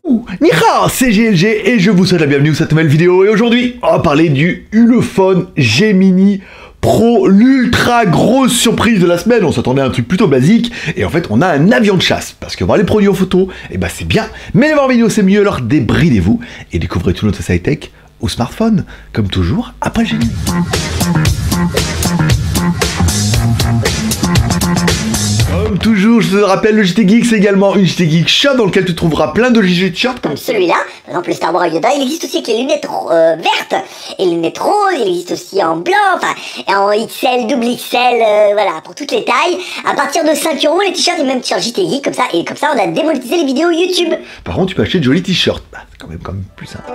Ni hao, c'est GLG et je vous souhaite la bienvenue dans cette nouvelle vidéo. Et aujourd'hui, on va parler du Ulefone Gemini Pro, l'ultra grosse surprise de la semaine. On s'attendait à un truc plutôt basique et en fait on a un avion de chasse. Parce que voir les produits en photo, et bah c'est bien, mais les voir en vidéo c'est mieux, alors débridez-vous et découvrez tout notre high-tech au smartphone. Comme toujours, après le générique. Comme toujours, je te rappelle, le JT Geek, c'est également une JT Geek Shop dans lequel tu trouveras plein de t-shirts comme celui-là, par exemple le Star Wars Yoda. Il existe aussi avec les lunettes vertes et les lunettes roses. Il existe aussi en blanc, enfin, et en XL, double XL, voilà, pour toutes les tailles. À partir de 5 € les t-shirts et même t-shirts JT Geek, comme ça, et comme ça on a démonétisé les vidéos YouTube. Par contre, tu peux acheter de jolis t-shirts, bah, c'est quand même plus simple.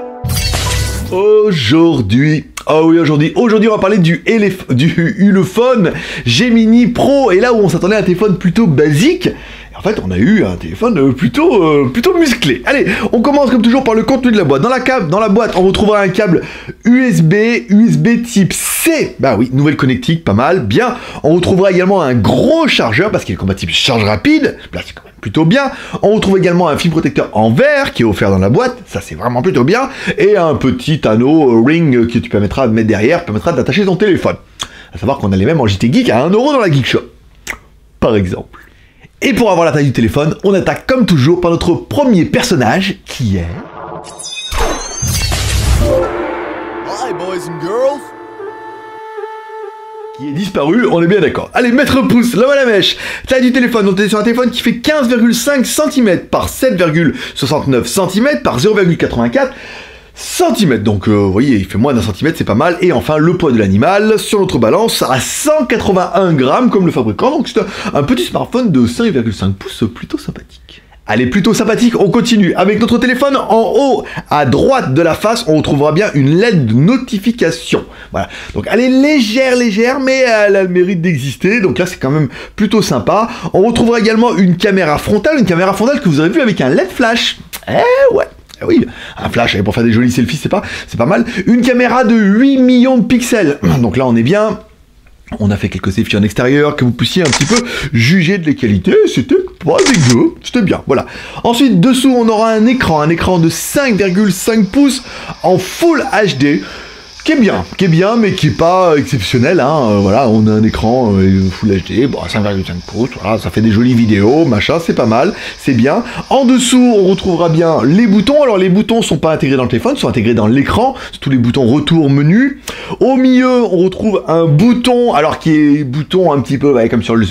Aujourd'hui, aujourd'hui on va parler du Ulefone Gemini Pro, et là où on s'attendait à un téléphone plutôt basique, en fait on a eu un téléphone plutôt musclé. Allez, on commence comme toujours par le contenu de la boîte. Dans la boîte, on retrouvera un câble USB type C. Bah oui, nouvelle connectique, pas mal, bien. On retrouvera également un gros chargeur parce qu'il est compatible charge rapide. Là, c'est quand même plutôt bien. On retrouve également un film protecteur en verre qui est offert dans la boîte. Ça, c'est vraiment plutôt bien. Et un petit anneau ring que tu permettras de mettre derrière, permettra d'attacher ton téléphone. À savoir qu'on a les mêmes en JT Geek à 1 € dans la Geek Shop, par exemple. Et pour avoir la taille du téléphone, on attaque comme toujours par notre premier personnage qui est... Hi boys and girls. Qui est disparu, on est bien d'accord. Allez, maître pouce, l'homme à la mèche. Taille du téléphone, on est sur un téléphone qui fait 15,5 cm par 7,69 cm par 0,84 cm. Donc, vous voyez, il fait moins d'un centimètre, c'est pas mal. Et enfin, le poids de l'animal sur notre balance à 181 grammes comme le fabricant. Donc, c'est un petit smartphone de 5,5 pouces plutôt sympathique. Allez, plutôt sympathique, on continue avec notre téléphone. En haut, à droite de la face, on retrouvera bien une LED de notification. Voilà, donc elle est légère, mais elle a le mérite d'exister. Donc là, c'est quand même plutôt sympa. On retrouvera également une caméra frontale que vous avez vu avec un LED flash. Ouais. Oui, un flash pour faire des jolis selfies, c'est pas mal. Une caméra de 8 millions de pixels. Donc là, on est bien. On a fait quelques selfies en extérieur, que vous puissiez un petit peu juger de les qualités. C'était pas dégueu, c'était bien, voilà. Ensuite, dessous, on aura un écran de 5,5 pouces en Full HD. Qui est bien, mais qui est pas exceptionnel, hein. Voilà, on a un écran Full HD, bon, 5,5 pouces, voilà, ça fait des jolies vidéos, machin, c'est pas mal, c'est bien. En dessous, on retrouvera bien les boutons. Alors, les boutons sont pas intégrés dans le téléphone, sont intégrés dans l'écran, c'est tous les boutons retour menu. Au milieu, on retrouve un bouton, alors qui est bouton un petit peu comme sur les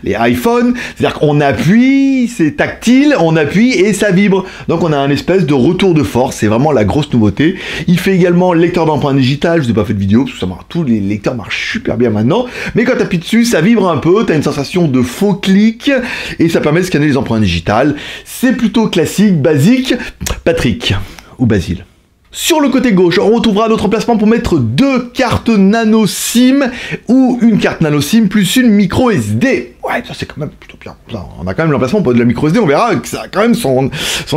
iPhones, c'est-à-dire qu'on appuie, c'est tactile, on appuie et ça vibre. Donc, on a un espèce de retour de force, c'est vraiment la grosse nouveauté. Il fait également lecteur d'empreinte digital, je vous ai pas fait de vidéo parce que ça marche, tous les lecteurs marchent super bien maintenant, mais quand tu appuies dessus, ça vibre un peu, tu as une sensation de faux clic et ça permet de scanner les empreintes digitales. C'est plutôt classique, basique. Patrick ou Basile. Sur le côté gauche, on retrouvera notre emplacement pour mettre 2 cartes nano SIM ou une carte nano SIM plus une micro SD. Ouais, ça c'est quand même plutôt bien. On a quand même l'emplacement pour de la micro SD, on verra que ça a quand même son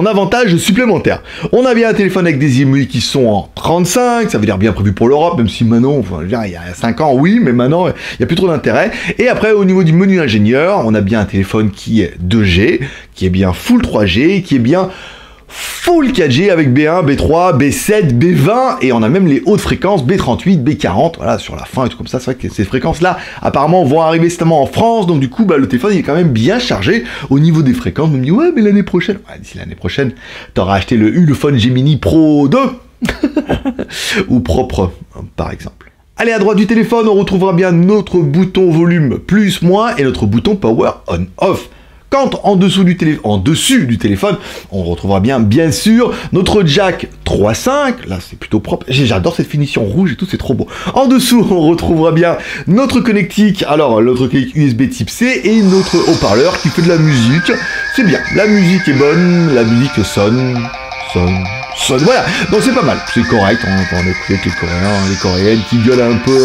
avantage supplémentaire. On a bien un téléphone avec des IMEI qui sont en 35, ça veut dire bien prévu pour l'Europe, même si maintenant, enfin, je veux dire, il y a 5 ans, oui, mais maintenant, il n'y a plus trop d'intérêt. Et après, au niveau du menu ingénieur, on a bien un téléphone qui est 2G, qui est bien full 3G, qui est bien Full 4G avec B1, B3, B7, B20, et on a même les hautes fréquences B38, B40, voilà, sur la fin et tout comme ça. C'est vrai que ces fréquences-là, apparemment, vont arriver seulement en France, donc du coup, bah, le téléphone, il est quand même bien chargé au niveau des fréquences. On me dit, ouais, mais l'année prochaine, ouais, d'ici l'année prochaine, t'auras acheté le Ulefone Gemini Pro 2, ou propre, par exemple. Allez, à droite du téléphone, on retrouvera bien notre bouton volume plus, moins, et notre bouton power on-off. Quand en dessus du téléphone, on retrouvera bien sûr notre jack 3.5, là c'est plutôt propre, j'adore cette finition rouge et tout, c'est trop beau. En dessous, on retrouvera bien notre connectique, alors notre connectique USB type C et notre haut-parleur qui fait de la musique, c'est bien, la musique est bonne, la musique sonne, voilà, donc c'est pas mal, c'est correct, on peut en écouter avec les Coréens, les Coréennes qui gueulent un peu,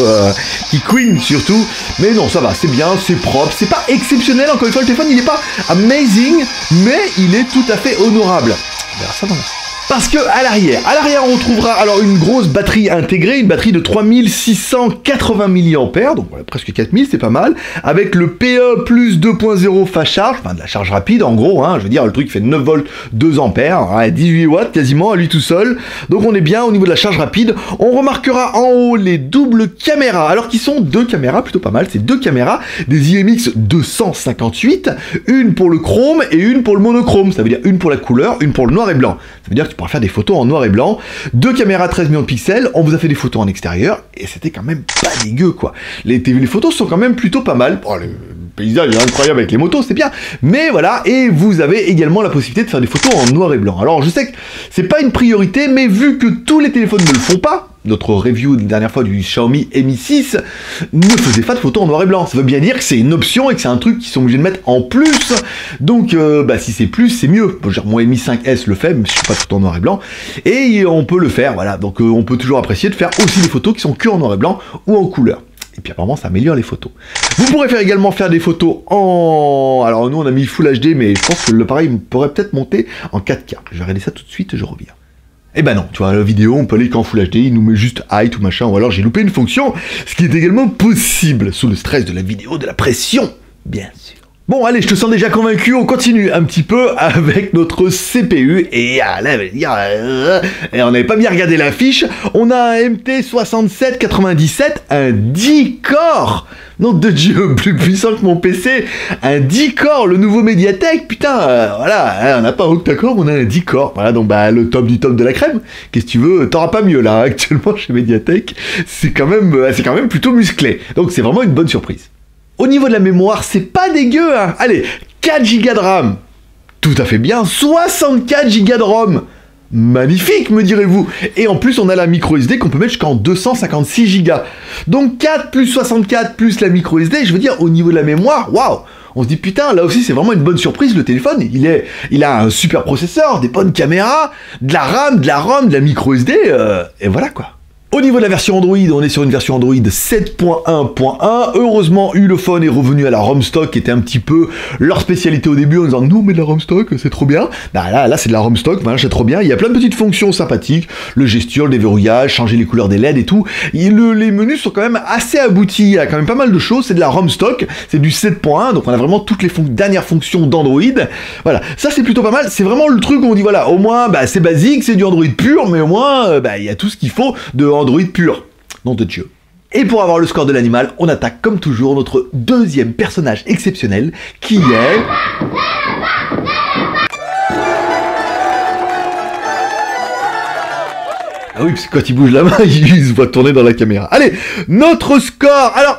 qui queen surtout, mais non, ça va, c'est bien, c'est propre, c'est pas exceptionnel, encore une fois, le téléphone, il est pas amazing, mais il est tout à fait honorable. On verra ça dans la suite. Parce que à l'arrière on trouvera alors une grosse batterie intégrée, une batterie de 3680 mAh, donc voilà, presque 4000, c'est pas mal, avec le PE plus 2.0 fast charge, enfin de la charge rapide en gros, hein, je veux dire le truc fait 9 volts 2 ampères, hein, 18 watts quasiment à lui tout seul, donc on est bien au niveau de la charge rapide. On remarquera en haut les doubles caméras, alors qui sont deux caméras plutôt pas mal, c'est deux caméras des IMX 258, une pour le chrome et une pour le monochrome, ça veut dire une pour la couleur, une pour le noir et blanc, ça veut dire que tu pourras faire des photos en noir et blanc, deux caméras 13 millions de pixels, on vous a fait des photos en extérieur, et c'était quand même pas dégueu quoi. Les photos sont quand même plutôt pas mal. Oh, le paysage est incroyable avec les motos, c'est bien, mais voilà, et vous avez également la possibilité de faire des photos en noir et blanc. Alors je sais que c'est pas une priorité, mais vu que tous les téléphones ne le font pas, notre review de la dernière fois du Xiaomi Mi 6 ne faisait pas de photos en noir et blanc. Ça veut bien dire que c'est une option et que c'est un truc qu'ils sont obligés de mettre en plus. Donc, si c'est plus, c'est mieux. Mon Mi 5S le fait, mais je suis pas de photos en noir et blanc. Et on peut le faire, voilà. Donc, on peut toujours apprécier de faire aussi des photos qui sont que en noir et blanc ou en couleur. Et puis apparemment, ça améliore les photos. Vous pourrez également faire des photos en... Alors, nous, on a mis Full HD, mais je pense que l'appareil pourrait peut-être monter en 4K. Je vais regarder ça tout de suite, je reviens. Eh ben non, tu vois, la vidéo, on peut aller qu'en Full HD, il nous met juste height ou machin, ou alors j'ai loupé une fonction, ce qui est également possible, sous le stress de la vidéo, de la pression, bien sûr. Bon, allez, je te sens déjà convaincu, on continue un petit peu avec notre CPU, et là, et on n'avait pas bien regardé la fiche, on a un MT6797, un 10 corps, nom de Dieu, plus puissant que mon PC, un 10 corps, le nouveau Mediatek, putain, voilà, on n'a pas un octa-core, on a un 10 corps, voilà, donc bah, le top du top de la crème, qu'est-ce que tu veux, t'auras pas mieux là, actuellement chez Mediatek, c'est quand même plutôt musclé, donc c'est vraiment une bonne surprise. Au niveau de la mémoire, c'est pas dégueu, hein. Allez, 4 Go de RAM, tout à fait bien, 64 Go de ROM, magnifique, me direz-vous. Et en plus, on a la micro SD qu'on peut mettre jusqu'en 256 Go. Donc 4 plus 64 plus la micro SD, je veux dire, au niveau de la mémoire, waouh. On se dit, putain, là aussi, c'est vraiment une bonne surprise, le téléphone. Il a un super processeur, des bonnes caméras, de la RAM, de la ROM, de la micro SD, et voilà, quoi. Au niveau de la version Android, on est sur une version Android 7.1.1. Heureusement, Ulefone est revenu à la ROM stock, qui était un petit peu leur spécialité au début, en disant nous, mais de la ROM stock, c'est trop bien. Bah là c'est de la ROM stock, c'est trop bien. Il y a plein de petites fonctions sympathiques, le gesture, le déverrouillage, changer les couleurs des LED et tout. Les menus sont quand même assez aboutis, il y a quand même pas mal de choses. C'est de la ROM stock, c'est du 7.1, donc on a vraiment toutes les dernières fonctions d'Android. Voilà, ça c'est plutôt pas mal. C'est vraiment le truc où on dit voilà, au moins, bah, c'est basique, c'est du Android pur, mais au moins, il y a tout ce qu'il faut de Android pur, nom de Dieu. Et pour avoir le score de l'animal, on attaque comme toujours notre deuxième personnage exceptionnel, qui est... Ah oui, parce que quand il bouge la main, il se voit tourner dans la caméra. Allez, notre score. Alors,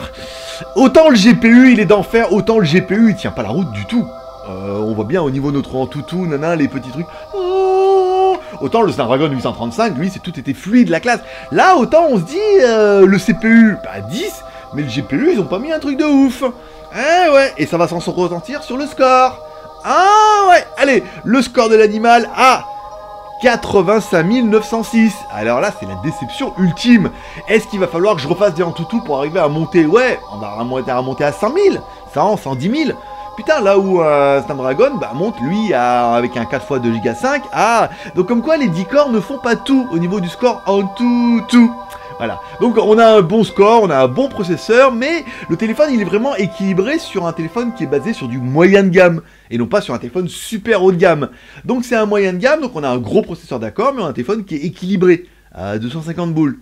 autant le GPU, il est d'enfer, autant le GPU, il tient pas la route du tout. On voit bien au niveau de notre Antutu, nana, les petits trucs... Autant le Snapdragon 835, lui, c'est tout était fluide, la classe. Là, autant on se dit, le CPU, bah 10, mais le GPU, ils ont pas mis un truc de ouf. Ah ouais, et ça va s'en ressentir sur le score. Ah ouais, allez, le score de l'animal à 85 906. Alors là, c'est la déception ultime. Est-ce qu'il va falloir que je refasse des Antutu pour arriver à monter? Ouais, on va remonter à 100 000, 100, 110 000. Putain, là où Snapdragon monte, lui, avec un 4 x 2 Go 5, donc comme quoi les 10 corps ne font pas tout au niveau du score Antutu. Voilà, donc on a un bon score, on a un bon processeur, mais le téléphone, il est vraiment équilibré sur un téléphone qui est basé sur du moyen de gamme, et non pas sur un téléphone super haut de gamme. Donc c'est un moyen de gamme, donc on a un gros processeur d'accord, mais on a un téléphone qui est équilibré, à 250 boules.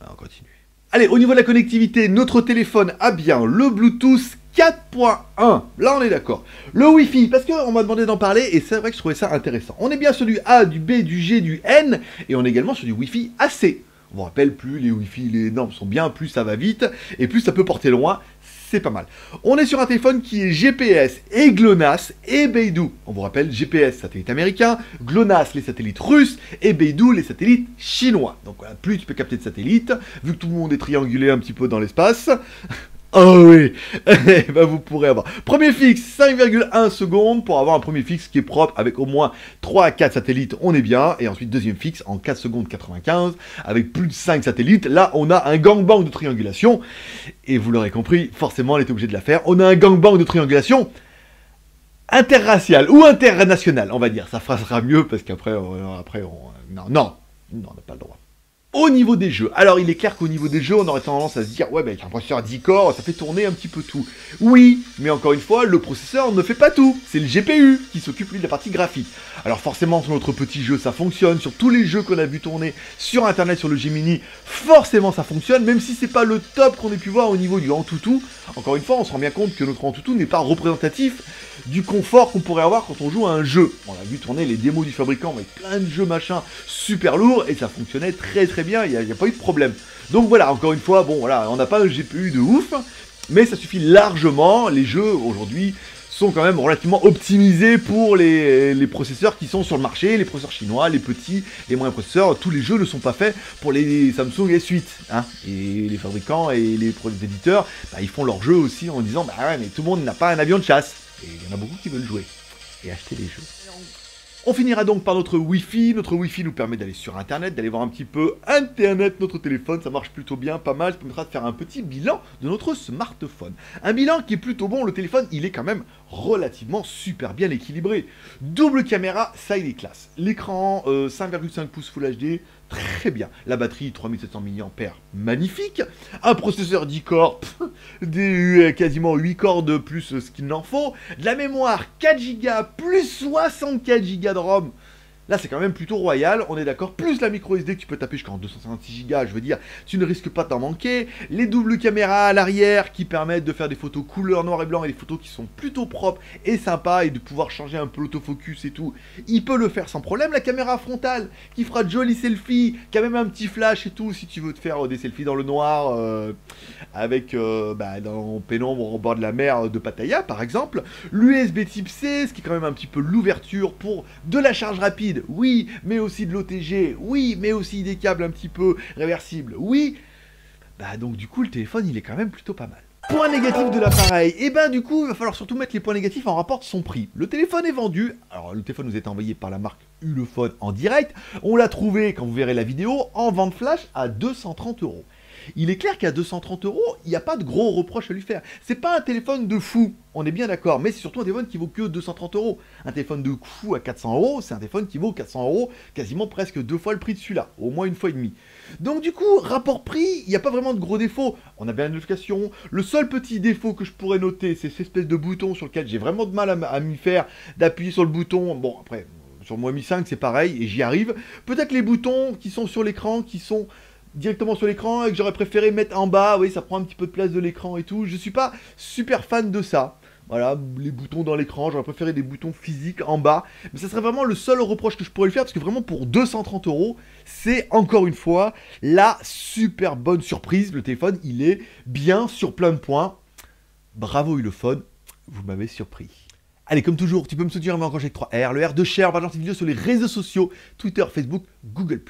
Alors, on continue. Allez, au niveau de la connectivité, notre téléphone a bien le Bluetooth 4.1, là on est d'accord. Le Wi-Fi, parce qu'on m'a demandé d'en parler, et c'est vrai que je trouvais ça intéressant. On est bien sur du A, du B, du G, du N, et on est également sur du Wi-Fi AC. On vous rappelle, plus les Wi-Fi, les normes sont bien, plus ça va vite, et plus ça peut porter loin, c'est pas mal. On est sur un téléphone qui est GPS et GLONASS et Beidou. On vous rappelle, GPS, satellite américain, GLONASS, les satellites russes, et Beidou, les satellites chinois. Donc voilà, plus tu peux capter de satellites, vu que tout le monde est triangulé un petit peu dans l'espace... Oh oui, vous pourrez avoir. Premier fixe, 5,1 secondes pour avoir un premier fixe qui est propre avec au moins 3 à 4 satellites, on est bien. Et ensuite, deuxième fixe en 4 secondes 95 avec plus de 5 satellites. Là, on a un gangbang de triangulation. Et vous l'aurez compris, forcément, elle est obligée de la faire. On a un gangbang de triangulation interracial ou international, on va dire. Ça sera mieux parce qu'après, non, on n'a pas le droit. Au niveau des jeux, alors il est clair qu'au niveau des jeux, on aurait tendance à se dire, ouais, bah, avec un processeur 10 corps, ça fait tourner un petit peu tout. Oui, mais encore une fois, le processeur ne fait pas tout. C'est le GPU qui s'occupe, lui, de la partie graphique. Alors forcément, sur notre petit jeu, ça fonctionne. Sur tous les jeux qu'on a vu tourner sur Internet, sur le Gemini, forcément, ça fonctionne, même si c'est pas le top qu'on ait pu voir au niveau du Antutu. Encore une fois, on se rend bien compte que notre Antutu n'est pas représentatif du confort qu'on pourrait avoir quand on joue à un jeu. On a vu tourner les démos du fabricant avec plein de jeux machin super lourds et ça fonctionnait très très bien, il n'y a pas eu de problème. Donc voilà, encore une fois, bon voilà, on n'a pas un GPU de ouf, mais ça suffit largement. Les jeux aujourd'hui sont quand même relativement optimisés pour les processeurs qui sont sur le marché, les processeurs chinois, les petits, les moyens processeurs. Tous les jeux ne sont pas faits pour les Samsung S8, hein. Et les fabricants et les éditeurs, bah, ils font leurs jeux aussi en disant, bah ouais, mais tout le monde n'a pas un avion de chasse. Et il y en a beaucoup qui veulent jouer et acheter les jeux. On finira donc par notre Wi-Fi. Notre Wi-Fi nous permet d'aller sur Internet, d'aller voir un petit peu Internet, notre téléphone. Ça marche plutôt bien, pas mal. Ça permettra de faire un petit bilan de notre smartphone. Un bilan qui est plutôt bon. Le téléphone, il est quand même relativement super bien équilibré. Double caméra, ça il est classe. L'écran 5,5 pouces Full HD, très bien. La batterie 3700 mAh, magnifique. Un processeur 10 corps, quasiment 8 corps de plus ce qu'il n'en faut. De la mémoire 4 Go plus 64 Go de ROM. Là, c'est quand même plutôt royal, on est d'accord. Plus la micro SD que tu peux taper jusqu'en 256 Go, je veux dire, tu ne risques pas d'en manquer. Les doubles caméras à l'arrière qui permettent de faire des photos couleur noir et blanc et des photos qui sont plutôt propres et sympas et de pouvoir changer un peu l'autofocus et tout. Il peut le faire sans problème. La caméra frontale qui fera de jolis selfies, qui a même un petit flash et tout si tu veux te faire des selfies dans le noir avec dans pénombre au bord de la mer de Pattaya par exemple. L'USB type C, ce qui est quand même un petit peu l'ouverture pour de la charge rapide. Oui, mais aussi de l'OTG, oui, mais aussi des câbles un petit peu réversibles, oui. Bah donc du coup le téléphone il est quand même plutôt pas mal. Point négatif de l'appareil, et ben du coup il va falloir surtout mettre les points négatifs en rapport de son prix. Le téléphone est vendu, alors le téléphone nous est envoyé par la marque Ulefone en direct, on l'a trouvé quand vous verrez la vidéo en vente flash à 230 €. Il est clair qu'à 230 €, il n'y a pas de gros reproches à lui faire. C'est pas un téléphone de fou, on est bien d'accord, mais c'est surtout un téléphone qui vaut que 230 €. Un téléphone de fou à 400 €, c'est un téléphone qui vaut 400 €, quasiment presque 2 fois le prix de celui-là, au moins 1 fois et demie. Donc du coup, rapport prix, il n'y a pas vraiment de gros défauts. On a bien la notification. Le seul petit défaut que je pourrais noter, c'est cette espèce de bouton sur lequel j'ai vraiment de mal à m'y faire, d'appuyer sur le bouton. Bon, après, sur mon Mi 5, c'est pareil, et j'y arrive. Peut-être les boutons qui sont sur l'écran, qui sont directement sur l'écran et que j'aurais préféré mettre en bas, oui ça prend un petit peu de place de l'écran et tout, je suis pas super fan de ça, voilà, les boutons dans l'écran, j'aurais préféré des boutons physiques en bas, mais ça serait vraiment le seul reproche que je pourrais lui faire, parce que vraiment pour 230 €, c'est encore une fois la super bonne surprise, le téléphone il est bien sur plein de points, bravo Ulefone, vous m'avez surpris. Allez, comme toujours, tu peux me soutenir en encore avec 3R, le R de share, partage cette vidéo sur les réseaux sociaux, Twitter, Facebook, Google+.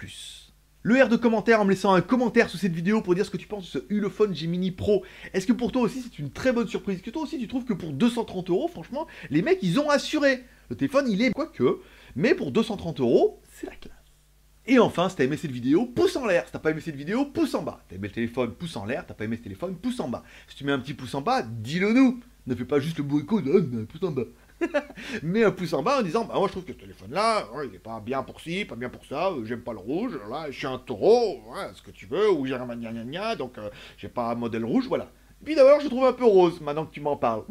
Le R de commentaire en me laissant un commentaire sous cette vidéo pour dire ce que tu penses de ce Ulefone Gemini Pro. Est-ce que pour toi aussi c'est une très bonne surprise? Est-ce que toi aussi tu trouves que pour 230 €, franchement, les mecs ils ont assuré. Le téléphone il est quoique, mais pour 230 €, c'est la classe. Et enfin, si t'as aimé cette vidéo, pouce en l'air. Si t'as pas aimé cette vidéo, pouce en bas. T'as aimé le téléphone, pouce en l'air. T'as pas aimé ce téléphone, pouce en bas. Si tu mets un petit pouce en bas, dis-le nous. Ne fais pas juste le bourricot de pouce en bas. Mets un pouce en bas en disant bah moi je trouve que ce téléphone là il est pas bien pour ci, pas bien pour ça, j'aime pas le rouge, là je suis un taureau, ouais, ce que tu veux, ou j'ai un gna donc j'ai pas un modèle rouge, voilà. Puis d'abord je trouve un peu rose maintenant que tu m'en parles.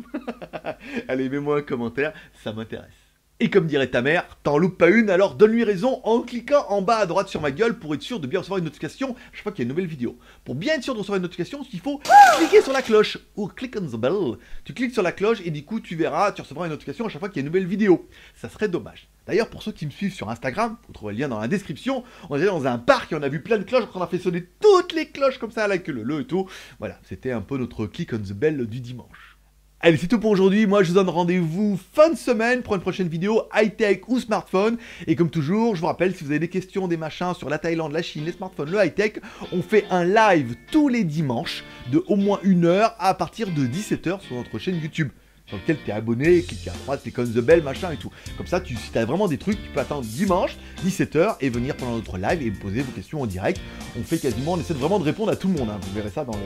Allez, mets-moi un commentaire, ça m'intéresse. Et comme dirait ta mère, t'en loupes pas une, alors donne-lui raison en cliquant en bas à droite sur ma gueule pour être sûr de bien recevoir une notification chaque fois qu'il y a une nouvelle vidéo. Pour bien être sûr de recevoir une notification, il faut cliquer sur la cloche, ou click on the bell. Tu cliques sur la cloche et du coup tu verras, tu recevras une notification à chaque fois qu'il y a une nouvelle vidéo. Ça serait dommage. D'ailleurs, pour ceux qui me suivent sur Instagram, vous trouverez le lien dans la description, on est dans un parc et on a vu plein de cloches, on a fait sonner toutes les cloches comme ça à la queue leu et tout. Voilà, c'était un peu notre click on the bell du dimanche. Allez, c'est tout pour aujourd'hui. Moi, je vous donne rendez-vous fin de semaine pour une prochaine vidéo high-tech ou smartphone. Et comme toujours, je vous rappelle, si vous avez des questions, des machins sur la Thaïlande, la Chine, les smartphones, le high-tech, on fait un live tous les dimanches de au moins 1 heure à partir de 17 h sur notre chaîne YouTube, sur lequel tu es abonné, clique à droite, clique on the bell, machin et tout. Comme ça, si tu as vraiment des trucs, tu peux attendre dimanche, 17 h, et venir pendant notre live et me poser vos questions en direct. On fait quasiment, on essaie vraiment de répondre à tout le monde, hein. Vous verrez ça dans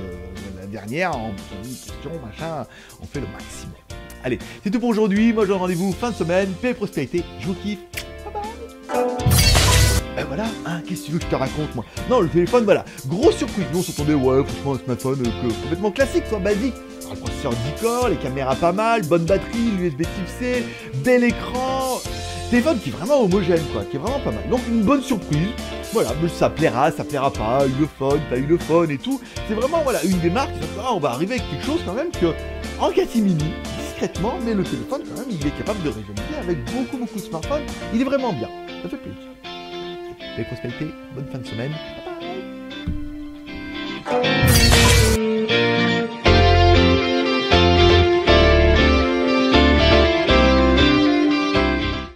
la dernière, en posant une question, machin, on fait le maximum. Allez, c'est tout pour aujourd'hui. Moi, je vous donne rendez-vous fin de semaine. Paix et prospérité. Je vous kiffe. Bye bye. Et voilà, hein, qu'est-ce que tu veux que je te raconte, moi? Non, le téléphone, voilà. Grosse surprise. Nous, on s'entendait, ouais, franchement, un smartphone complètement classique, soit basique. Alors, le processeur 10 corps, les caméras pas mal, bonne batterie, l'USB type C, bel écran. Téléphone qui est vraiment homogène, quoi, qui est vraiment pas mal. Donc, une bonne surprise. Voilà, mais ça plaira pas, eu le fun, pas eu le fun et tout. C'est vraiment, voilà, une des marques qui va faire, on va arriver avec quelque chose quand même que, en catimini, discrètement, mais le téléphone, quand même, il est capable de rivaliser avec beaucoup de smartphones. Il est vraiment bien. Ça fait plaisir. Paix et prospérité, bonne fin de semaine. Bye bye.